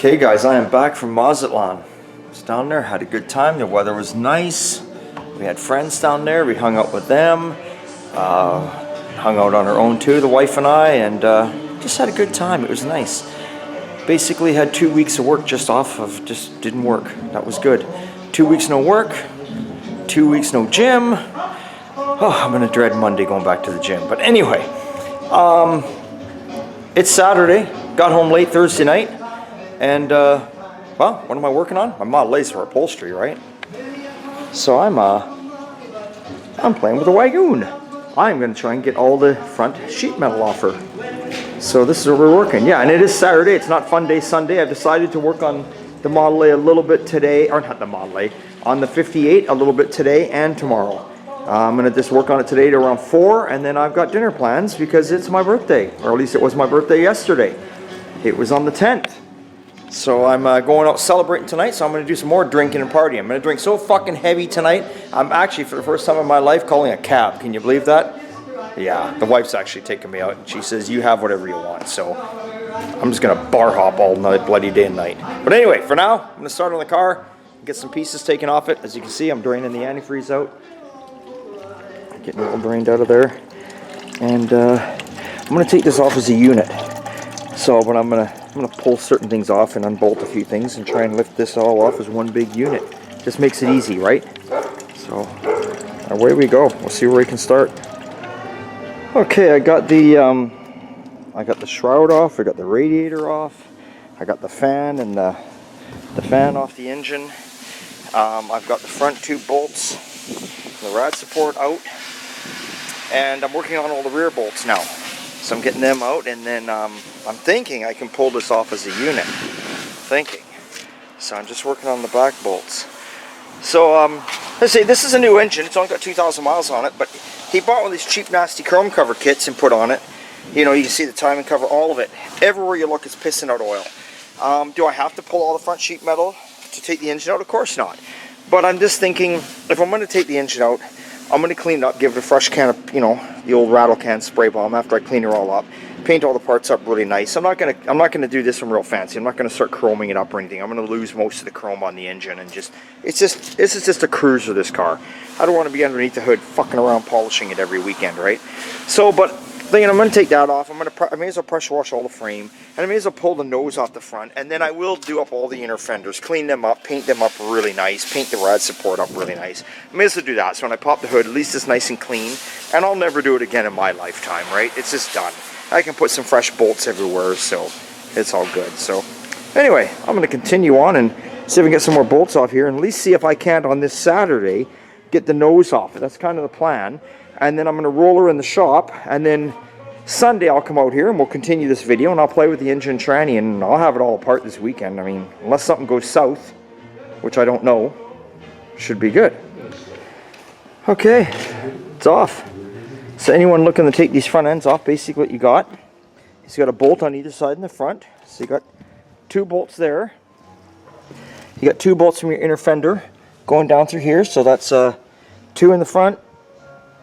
Okay guys, I am back from Mazatlan. I was down there, had a good time. The weather was nice. We had friends down there. We hung out with them. Hung out on our own too, the wife and I, and just had a good time. It was nice. Basically had 2 weeks of work just didn't work. That was good. 2 weeks no work, 2 weeks no gym. Oh, I'm gonna dread Monday going back to the gym. But anyway, it's Saturday. Got home late Thursday night. And, well, what am I working on? My Model A's for upholstery, right? So I'm playing with a Wagon. I'm going to try and get all the front sheet metal off her. So this is what we're working. Yeah, and it is Saturday. It's not Fun Day Sunday. I've decided to work on the Model A a little bit today, or not the Model A, on the 58 a little bit today and tomorrow. I'm going to just work on it today to around 4, and then I've got dinner plans because it's my birthday, or at least it was my birthday yesterday. It was on the 10th. So I'm going out celebrating tonight, so I'm going to do some more drinking and partying. I'm going to drink so fucking heavy tonight, I'm actually, for the first time in my life, calling a cab. Can you believe that? Yeah, the wife's actually taking me out, and she says, you have whatever you want. So I'm just going to bar hop all night, bloody day and night. But anyway, for now, I'm going to start on the car, get some pieces taken off it. As you can see, I'm draining the antifreeze out. Getting it all drained out of there. And I'm going to take this off as a unit. So, but I'm gonna pull certain things off and unbolt a few things and try and lift this all off as one big unit. Just makes it easy, right? So, away we go. We'll see where we can start. Okay, I got the shroud off. I got the radiator off. I got the fan and the fan off the engine. I've got the front two bolts, the rad support out, and I'm working on all the rear bolts now. So I'm getting them out, and then I'm thinking I can pull this off as a unit. So I'm just working on the back bolts. So let's see, this is a new engine. It's only got 2,000 miles on it, but he bought one of these cheap, nasty chrome cover kits and put on it. You know, you can see the timing cover, all of it. Everywhere you look, it's pissing out oil. Do I have to pull all the front sheet metal to take the engine out? Of course not. But I'm just thinking, if I'm going to take the engine out, I'm going to clean it up, give it a fresh can of, you know, the old rattle can spray bomb after I clean her all up. Paint all the parts up really nice. I'm not gonna do this one real fancy. I'm not gonna start chroming it up or anything. I'm gonna lose most of the chrome on the engine and this is just a cruiser, this car. I don't want to be underneath the hood fucking around polishing it every weekend, right? So, but then I'm gonna take that off. I may as well pressure wash all the frame, and I may as well pull the nose off the front, and then I will do up all the inner fenders, clean them up, paint them up really nice, paint the rad support up really nice. I may as well do that. So when I pop the hood, at least it's nice and clean, and I'll never do it again in my lifetime, right? It's just done. I can put some fresh bolts everywhere, so it's all good. So anyway, I'm going to continue on and see if I can get some more bolts off here, and at least see if I can't on this Saturday get the nose off. That's kind of the plan. And then I'm going to roll her in the shop, and then Sunday I'll come out here and we'll continue this video, and I'll play with the engine tranny, and I'll have it all apart this weekend. I mean, unless something goes south, which I don't know, should be good. Okay, it's off. So anyone looking to take these front ends off, basically what you got is you got a bolt on either side in the front. So you got 2 bolts there. You got 2 bolts from your inner fender going down through here. So that's 2 in the front,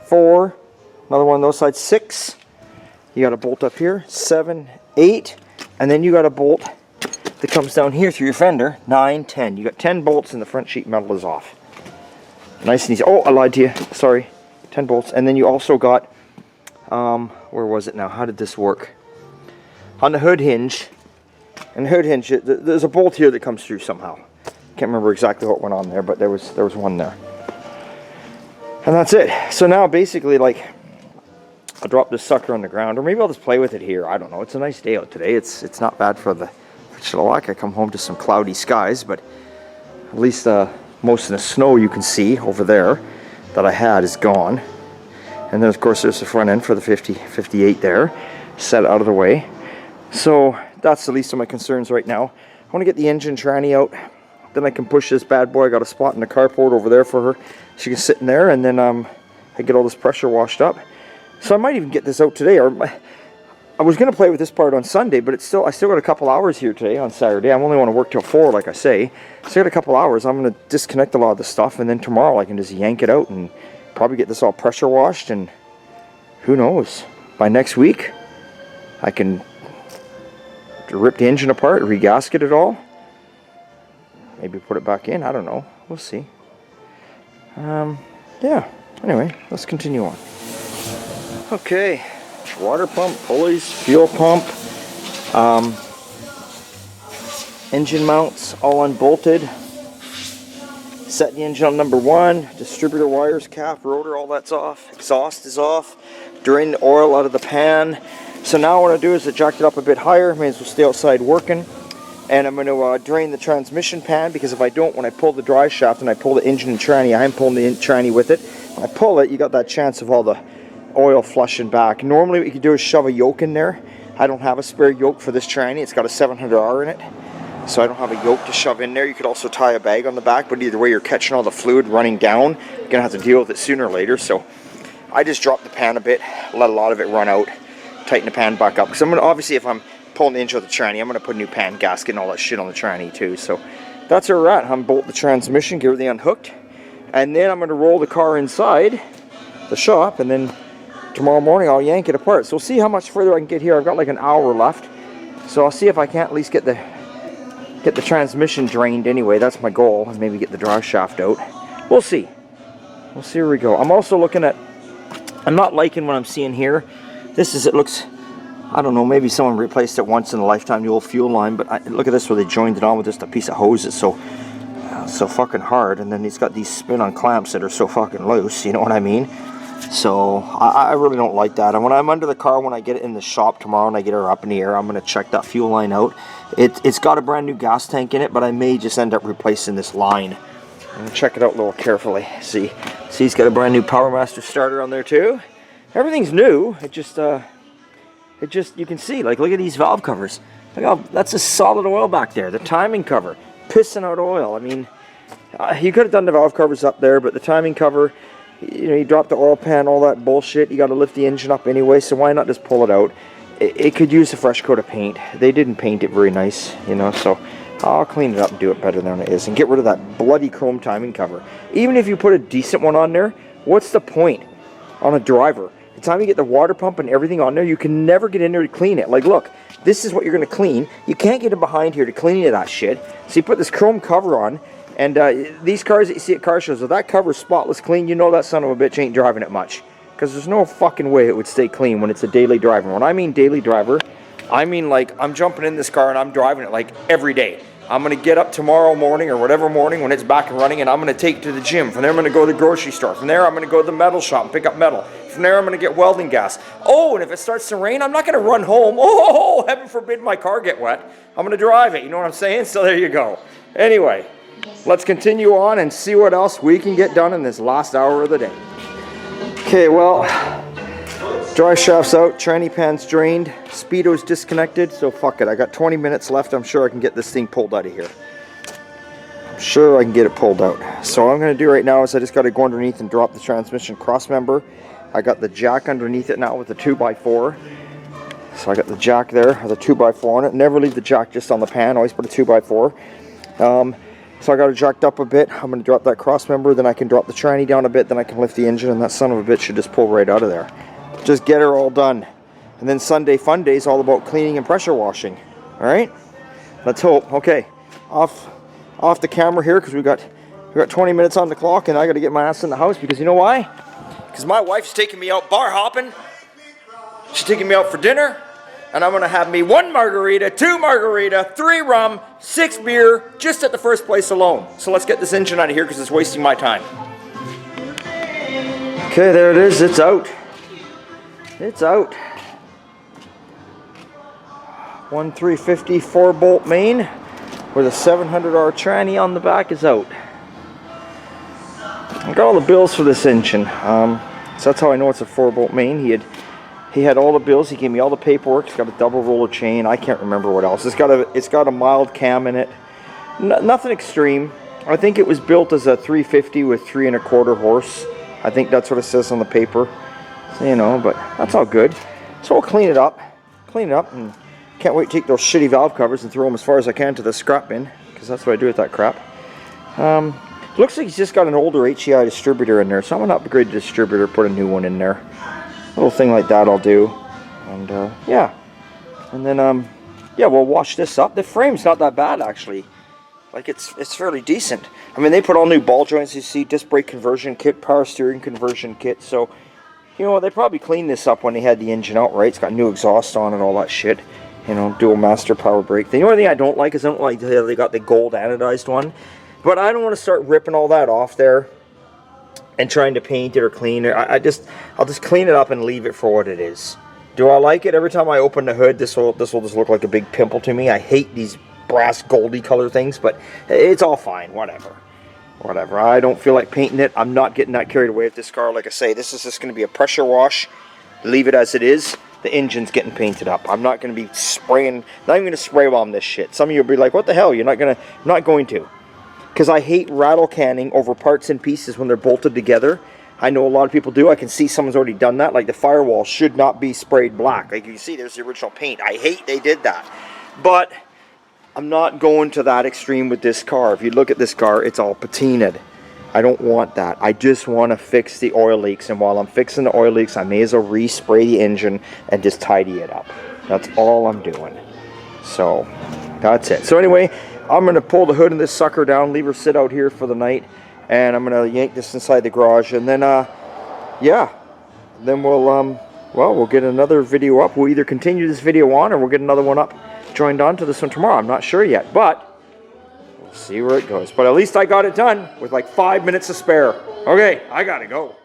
4, another one on those sides, 6. You got a bolt up here, 7, 8, and then you got a bolt that comes down here through your fender, 9, 10. You got 10 bolts, and the front sheet metal is off. Nice and easy. Oh, I lied to you. Sorry. 10 bolts, and then you also got where was it now? How did this work? On the hood hinge, and the hood hinge, there's a bolt here that comes through somehow. Can't remember exactly what went on there, but there was one there, and that's it. So now basically, like, I'll drop this sucker on the ground, or maybe I'll just play with it here. I don't know. It's a nice day out today. It's not bad for the Chilliwack. I come home to some cloudy skies, but at least most of the snow you can see over there that I had is gone. And then of course there's the front end for the 58 there, set out of the way. So that's the least of my concerns right now. I want to get the engine tranny out, then I can push this bad boy. I got a spot in the carport over there for her. She can sit in there, and then I get all this pressure washed up. So I might even get this out today, or I was going to play with this part on Sunday, but I still got a couple hours here today on Saturday. I only want to work till 4, like I say. So I got a couple hours. I'm going to disconnect a lot of the stuff, and then tomorrow I can just yank it out and probably get this all pressure washed, and who knows, by next week I can rip the engine apart, regasket it all, maybe put it back in. I don't know. We'll see. Yeah. Anyway, let's continue on. Okay. Water pump, pulleys, fuel pump, engine mounts all unbolted. Set the engine on number 1. Distributor wires, cap, rotor, all that's off. Exhaust is off. Drain the oil out of the pan. So now what I do is I jacked it up a bit higher. May as well stay outside working. And I'm going to drain the transmission pan, because if I don't, when I pull the drive shaft and I pull the engine and tranny, I'm pulling the tranny with it. When I pull it, you got that chance of all the oil flushing back. Normally what you can do is shove a yoke in there. I don't have a spare yoke for this tranny. It's got a 700R in it, so I don't have a yoke to shove in there. You could also tie a bag on the back, but either way you're catching all the fluid running down. You're going to have to deal with it sooner or later, so I just dropped the pan a bit, let a lot of it run out, tighten the pan back up. Because I'm going to, obviously if I'm pulling the engine of the tranny, I'm going to put a new pan gasket and all that shit on the tranny too. So that's where we're at. Unbolt the transmission, get everything unhooked, and then I'm going to roll the car inside the shop, and then tomorrow morning I'll yank it apart. So we'll see how much further I can get here. I've got like an hour left, so I'll see if I can't at least get the transmission drained anyway. That's my goal, and maybe get the drive shaft out. We'll see. We'll see where we go. I'm also looking at, I'm not liking what I'm seeing here. It looks, I don't know, maybe someone replaced it once in a lifetime, the old fuel line, but look at this where they joined it on with just a piece of hose. It's so fucking hard, and then he's got these spin-on clamps that are so fucking loose, you know what I mean? So I really don't like that. And when I'm under the car, when I get it in the shop tomorrow and I get her up in the air, I'm going to check that fuel line out. It's got a brand new gas tank in it, but I may just end up replacing this line. I'm going to check it out a little carefully. See, it's got a brand new Power Master starter on there too. Everything's new. It just you can see, like, look at these valve covers. Look how, that's a solid oil back there. The timing cover, pissing out oil. I mean, you could have done the valve covers up there, but the timing cover, you know, you drop the oil pan, all that bullshit, you got to lift the engine up anyway, so why not just pull it out? It could use a fresh coat of paint. They didn't paint it very nice, you know, so I'll clean it up and do it better than it is, and get rid of that bloody chrome timing cover. Even if you put a decent one on there, what's the point on a driver? The time you get the water pump and everything on there, you can never get in there to clean it. Like, look, this is what you're going to clean. You can't get in behind here to clean any of that shit. So you put this chrome cover on, and these cars that you see at car shows, if that cover's spotless clean, you know that son of a bitch ain't driving it much. Because there's no fucking way it would stay clean when it's a daily driver. When I mean daily driver, I mean like I'm jumping in this car and I'm driving it like every day. I'm going to get up tomorrow morning or whatever morning when it's back and running, and I'm going to take it to the gym. From there I'm going to go to the grocery store. From there I'm going to go to the metal shop and pick up metal. From there I'm going to get welding gas. Oh, and if it starts to rain, I'm not going to run home. Oh, heaven forbid my car get wet. I'm going to drive it, you know what I'm saying? So there you go. Anyway, let's continue on and see what else we can get done in this last hour of the day. Okay, well, drive shaft's out, tranny pan's drained, speedo's disconnected, so fuck it. I got 20 minutes left. I'm sure I can get this thing pulled out of here. I'm sure I can get it pulled out. So what I'm going to do right now is I just got to go underneath and drop the transmission cross member. I got the jack underneath it now with the 2x4. So I got the jack there, or the 2x4 on it. Never leave the jack just on the pan, always put a 2x4. So I got it jacked up a bit. I'm going to drop that cross member, then I can drop the tranny down a bit, then I can lift the engine, and that son of a bitch should just pull right out of there. Just get her all done. And then Sunday fun day is all about cleaning and pressure washing. Alright? Let's hope. Okay. Off the camera here, because we got 20 minutes on the clock, and I got to get my ass in the house, because you know why? Because my wife's taking me out bar hopping. She's taking me out for dinner. And I'm going to have me 1 margarita, 2 margarita, 3 rum, 6 beer, just at the first place alone. So let's get this engine out of here because it's wasting my time. Okay, there it is. It's out. It's out. 1350 4-bolt main with a 700R tranny on the back is out. I got all the bills for this engine. So that's how I know it's a 4-bolt main. He had all the bills. He gave me all the paperwork. It's got a double roller chain. I can't remember what else. It's got a mild cam in it. Nothing extreme. I think it was built as a 350 with 3 1/4 horse. I think that's what it says on the paper. So, you know, but that's all good. So I'll clean it up. And can't wait to take those shitty valve covers and throw them as far as I can to the scrap bin, because that's what I do with that crap. Looks like he's just got an older HEI distributor in there, so I'm going to upgrade the distributor, put a new one in there. Little thing like that I'll do, and yeah, and then yeah, we'll wash this up. The frame's not that bad actually. Like it's fairly decent. I mean, they put all new ball joints, you see, disc brake conversion kit, power steering conversion kit. So, you know, they probably cleaned this up when they had the engine out, right? It's got new exhaust on and all that shit. You know, dual master power brake. The only thing I don't like is I don't like they got the gold anodized one. But I don't want to start ripping all that off there and trying to paint it or clean it. I'll just clean it up and leave it for what it is. Do I like it? Every time I open the hood, this will just look like a big pimple to me. I hate these brass goldy color things, but it's all fine. Whatever. I don't feel like painting it. I'm not getting that carried away with this car. Like I say, this is just going to be a pressure wash. Leave it as it is. The engine's getting painted up. I'm not going to be spraying. Not even going to spray bomb this shit. Some of you will be like, "What the hell? You're not going to?" I'm not going to, because I hate rattle canning over parts and pieces when they're bolted together. I know a lot of people do. I can see someone's already done that. Like the firewall should not be sprayed black. Like you can see, there's the original paint. I hate they did that, but I'm not going to that extreme with this car. If you look at this car, it's all patinaed. I don't want that. I just want to fix the oil leaks, and while I'm fixing the oil leaks, I may as well respray the engine and just tidy it up. That's all I'm doing. So that's it. So anyway, I'm going to pull the hood of this sucker down, leave her sit out here for the night, and I'm going to yank this inside the garage, and then yeah, then we'll get another video up. We'll either continue this video on, or we'll get another one up joined on to this one tomorrow. I'm not sure yet, but we'll see where it goes. But at least I got it done with like 5 minutes to spare. Okay, I gotta go.